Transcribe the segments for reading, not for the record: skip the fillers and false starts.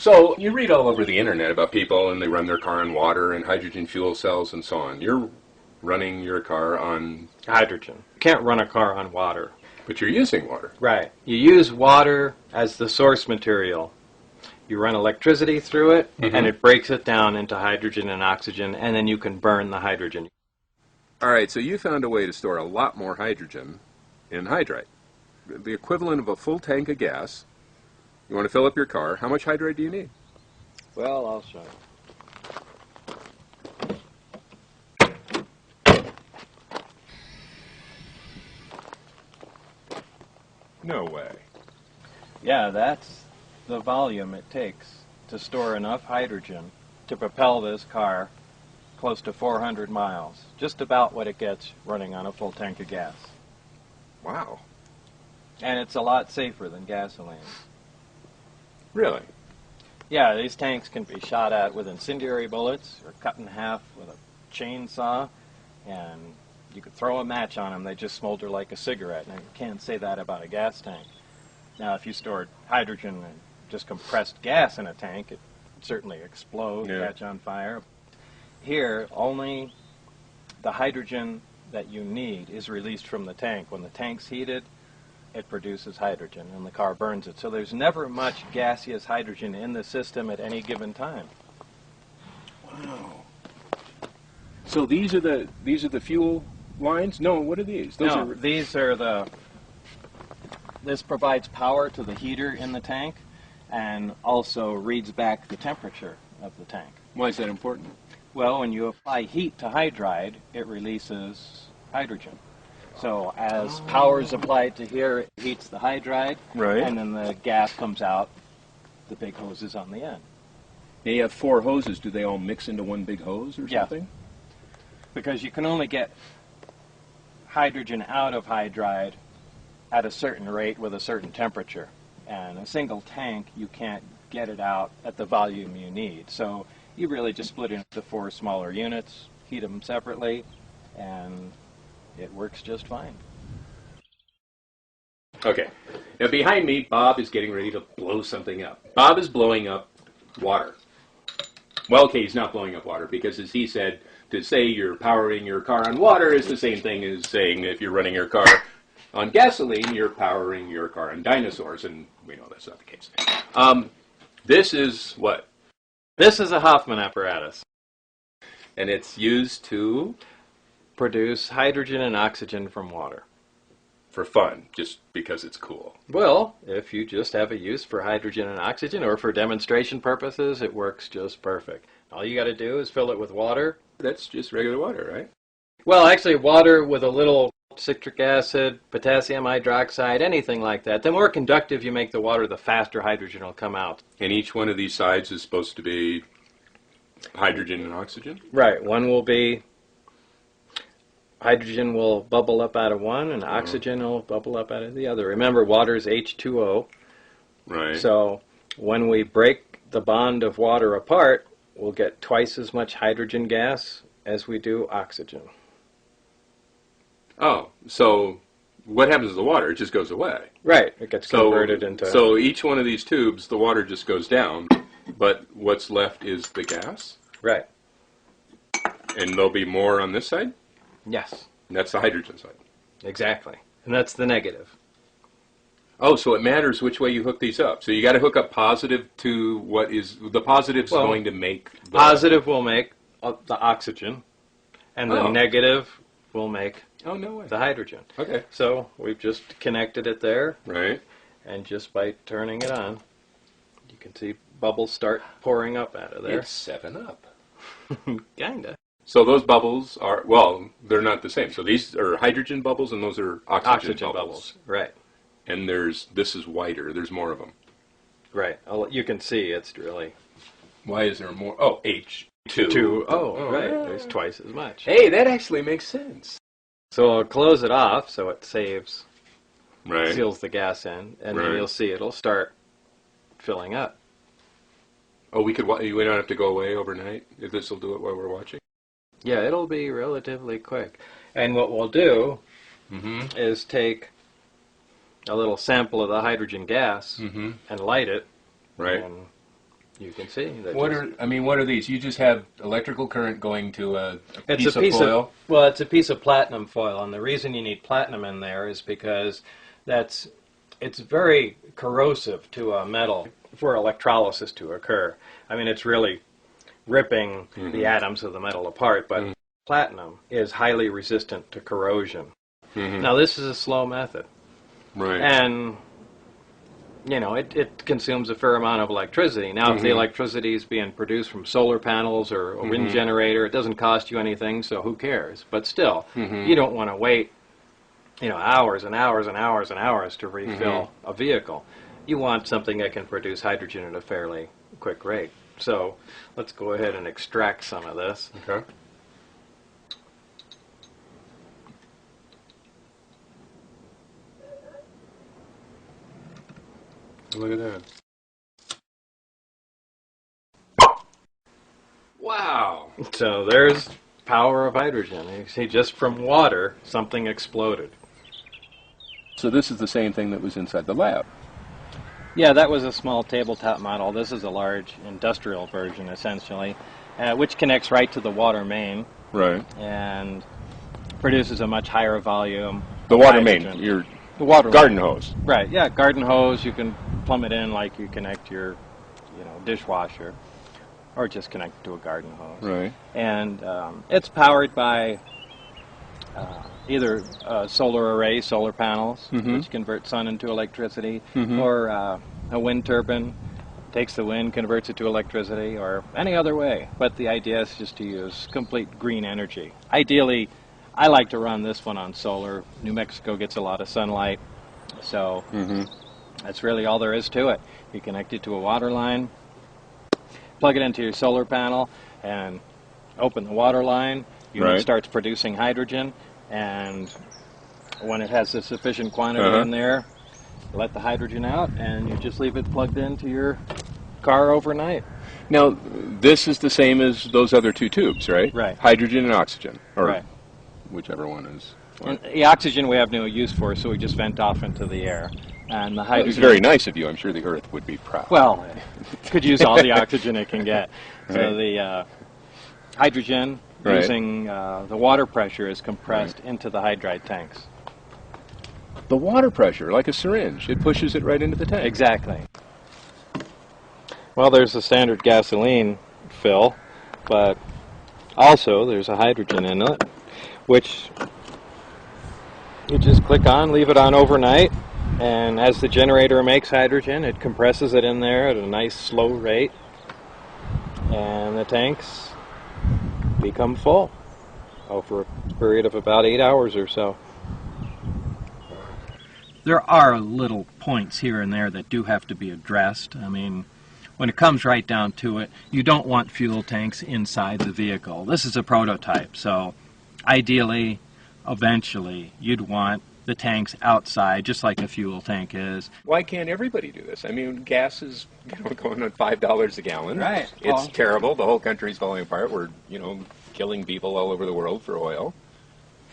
So you read all over the internet about people and they run their car on water and hydrogen fuel cells and so on. You're running your car on hydrogen. You can't run a car on water. But you're using water. Right. You use water as the source material. You run electricity through it, and it breaks it down into hydrogen and oxygen, and then you can burn the hydrogen. All right, so you found a way to store a lot more hydrogen in hydride. The equivalent of a full tank of gas. You want to fill up your car. How much hydride do you need? Well, I'll show you. No way. Yeah, that's the volume it takes to store enough hydrogen to propel this car close to 400 miles. Just about what it gets running on a full tank of gas. Wow. And it's a lot safer than gasoline. Really? Yeah, these tanks can be shot at with incendiary bullets or cut in half with a chainsaw, and you could throw a match on them, they just smolder like a cigarette. Now, you can't say that about a gas tank. Now, if you stored hydrogen and just compressed gas in a tank, it would certainly explode, catch on fire. Here, only the hydrogen that you need is released from the tank. When the tank's heated, it produces hydrogen, and the car burns it. So there's never much gaseous hydrogen in the system at any given time. Wow. So these are the fuel lines? No, what are these? These are the... This provides power to the heater in the tank and also reads back the temperature of the tank. Why is that important? Well, when you apply heat to hydride, it releases hydrogen. So as power is applied to here, it heats the hydride, and then the gas comes out the big hoses on the end. Now you have 4 hoses. Do they all mix into one big hose or something? Because you can only get hydrogen out of hydride at a certain rate with a certain temperature. And a single tank, you can't get it out at the volume you need. So you really just split it into 4 smaller units, heat them separately, and it works just fine. Okay. Now behind me, Bob is getting ready to blow something up. Bob is blowing up water. Well, okay, he's not blowing up water because, as he said, to say you're powering your car on water is the same thing as saying if you're running your car on gasoline, you're powering your car on dinosaurs, and we know that's not the case. This is what? This is a Hoffman apparatus. And it's used to produce hydrogen and oxygen from water. For fun, just because it's cool. Well, if you just have a use for hydrogen and oxygen or for demonstration purposes, it works just perfect. All you got to do is fill it with water. That's just regular water, right? Well, actually, water with a little citric acid, potassium hydroxide, anything like that. The more conductive you make the water, the faster hydrogen will come out. And each one of these sides is supposed to be hydrogen and oxygen? Right. One will be hydrogen will bubble up out of one, and oxygen will bubble up out of the other. Remember, water is H2O. Right. So when we break the bond of water apart, we'll get twice as much hydrogen gas as we do oxygen. Oh, so what happens to the water? It just goes away. Right. It gets converted into... So each one of these tubes, the water just goes down, but what's left is the gas? Right. And there'll be more on this side? Yes. And that's the hydrogen side. Exactly. And that's the negative. Oh, so it matters which way you hook these up. So you got to hook up positive to what is... The positive's going to make... The positive will make the oxygen, and the negative will make the hydrogen. Okay. So we've just connected it there. Right. And just by turning it on, you can see bubbles start pouring up out of there. It's 7-Up. Kinda. So those bubbles are, well, they're not the same. So these are hydrogen bubbles and those are oxygen bubbles. Right. And this is whiter. There's more of them. Right. You can see it's really... Why is there more? Oh, H2. Right. There's twice as much. Hey, that actually makes sense. So I'll close it off so it saves, right, seals the gas in, and then you'll see it'll start filling up. Oh, we don't have to go away overnight? If this will do it while we're watching? Yeah, it'll be relatively quick. And what we'll do is take a little sample of the hydrogen gas and light it. Right. And You can see. What are these? You just have electrical current going to a piece of foil? Well, it's a piece of platinum foil, and the reason you need platinum in there is because it's very corrosive to a metal for electrolysis to occur. I mean, it's really ripping the atoms of the metal apart, but platinum is highly resistant to corrosion. Now, this is a slow method. Right. And, you know, it consumes a fair amount of electricity. Now, if the electricity is being produced from solar panels or a wind generator, it doesn't cost you anything, so who cares? But still, you don't want to wait, you know, hours and hours and hours and hours to refill a vehicle. You want something that can produce hydrogen at a fairly quick rate. So let's go ahead and extract some of this. Okay. Look at that. Wow. So there's power of hydrogen. You see, just from water, something exploded. So this is the same thing that was inside the lab. Yeah, that was a small tabletop model. This is a large industrial version, essentially, which connects right to the water main. Right. And produces a much higher volume. The water hydrogen. main, the water garden main. hose. Right, yeah, garden hose. You can plumb it in like you connect your, you know, dishwasher, or just connect it to a garden hose. Right. And it's powered by either solar array, solar panels, which convert sun into electricity, or a wind turbine, takes the wind, converts it to electricity, or any other way. But the idea is just to use complete green energy. Ideally, I like to run this one on solar. New Mexico gets a lot of sunlight, so that's really all there is to it. You connect it to a water line, plug it into your solar panel, and open the water line. Unit starts producing hydrogen, and when it has a sufficient quantity in there, let the hydrogen out, and you just leave it plugged into your car overnight. Now, this is the same as those other two tubes, right? Right. Hydrogen and oxygen, or right. whichever one is. And the oxygen we have no use for, so we just vent off into the air. And the hydrogen. It's very nice of you. I'm sure the Earth would be proud. Well, it could use all the oxygen it can get. So the hydrogen, using the water pressure, is compressed into the hydride tanks. The water pressure, like a syringe, it pushes it right into the tank. Exactly. Well, there's the standard gasoline fill, but also there's a hydrogen inlet, which you just click on, leave it on overnight, and as the generator makes hydrogen, it compresses it in there at a nice slow rate, and the tanks become full over a period of about 8 hours or so. There are little points here and there that do have to be addressed. I mean, when it comes right down to it, you don't want fuel tanks inside the vehicle. This is a prototype, so ideally, eventually, you'd want the tanks outside, just like a fuel tank is. Why can't everybody do this? I mean, gas is going on $5 a gallon. Right. It's terrible. The whole country's falling apart. We're, killing people all over the world for oil.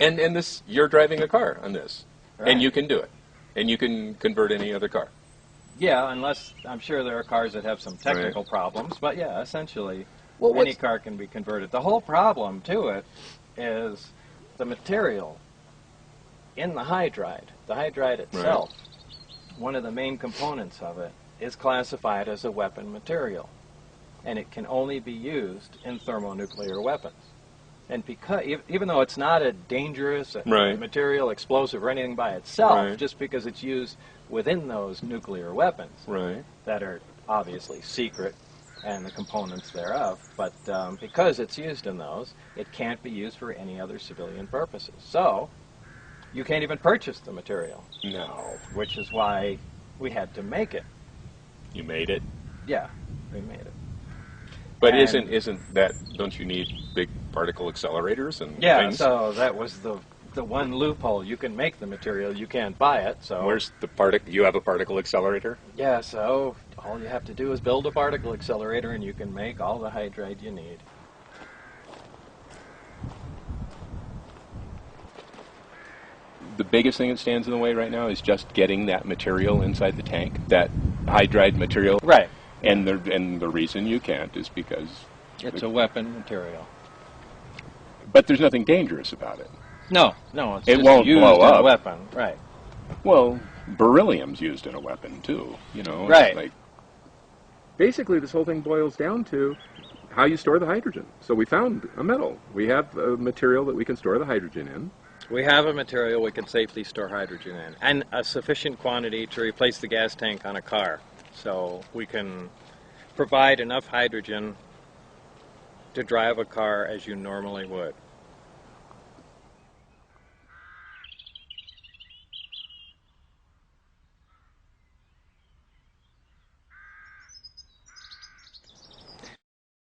And this, you're driving a car on this. Right. And you can do it. And you can convert any other car. Yeah, unless I'm sure there are cars that have some technical problems. But yeah, essentially, any car can be converted. The whole problem to it is the material in the hydride. The hydride itself, one of the main components of it, is classified as a weapon material. And it can only be used in thermonuclear weapons. And because, even though it's not a dangerous material, explosive, or anything by itself, just because it's used within those nuclear weapons that are obviously secret and the components thereof, but because it's used in those, it can't be used for any other civilian purposes. So, you can't even purchase the material. No. Which is why we had to make it. You made it? Yeah, we made it. But isn't that, don't you need big particle accelerators and things? So that was the one loophole. You can make the material, you can't buy it. So where's the you have a particle accelerator? Yeah, so all you have to do is build a particle accelerator and you can make all the hydride you need. The biggest thing that stands in the way right now is just getting that material inside the tank, that hydride material. Right. And the reason you can't is because It's a weapon material. but there's nothing dangerous about it. No, it's It just won't used blow in a up. weapon, right? Well, beryllium's used in a weapon too. You know, it's Right. like basically this whole thing boils down to how you store the hydrogen. So we found a metal. We have a material that we can store the hydrogen in. We have a material we can safely store hydrogen in, and a sufficient quantity to replace the gas tank on a car. So we can provide enough hydrogen to drive a car as you normally would.